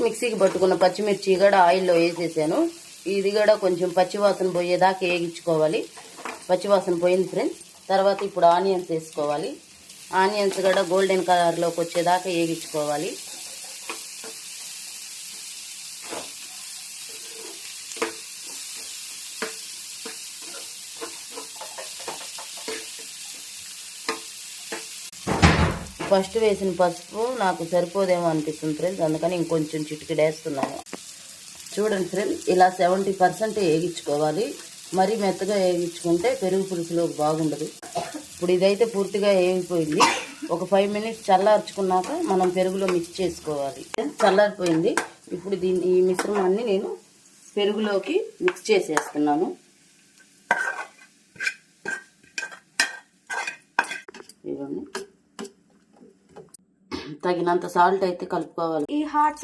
మిక్సీకి పట్టుకున్న పచ్చిమిర్చి కూడా ఆయిల్లో వేసేసాను. ఇది కూడా కొంచెం పచ్చివాసన పోయేదాకా వేగించుకోవాలి. పచ్చివాసన పోయింది ఫ్రెండ్స్. తర్వాత ఇప్పుడు ఆనియన్స్ వేసుకోవాలి. ఆనియన్స్ కూడా గోల్డెన్ కలర్లోకి వచ్చేదాకా వేగించుకోవాలి. ఫస్ట్ వేసిన పసుపు నాకు సరిపోదేమో అనిపిస్తుంది ఫ్రెండ్స్, అందుకని ఇంకొంచెం చిటికెడు వేస్తున్నాను. చూడండి ఫ్రెండ్స్, ఇలా 70% వేగించుకోవాలి. మరీ మెత్తగా వేగించుకుంటే పెరుగు పులుసులోకి బాగుండదు. ఇప్పుడు ఇదైతే పూర్తిగా వేగిపోయింది. ఒక 5 మినిట్స్ చల్లార్చుకున్నాక మనం పెరుగులో మిక్స్ చేసుకోవాలి. చల్లారిపోయింది. ఇప్పుడు ఈ మిశ్రమాన్ని నేను పెరుగులోకి మిక్స్ చేసేస్తున్నాను. తగినంత సాల్ట్ అయితే కలుపుకోవాలి. ఈ హాట్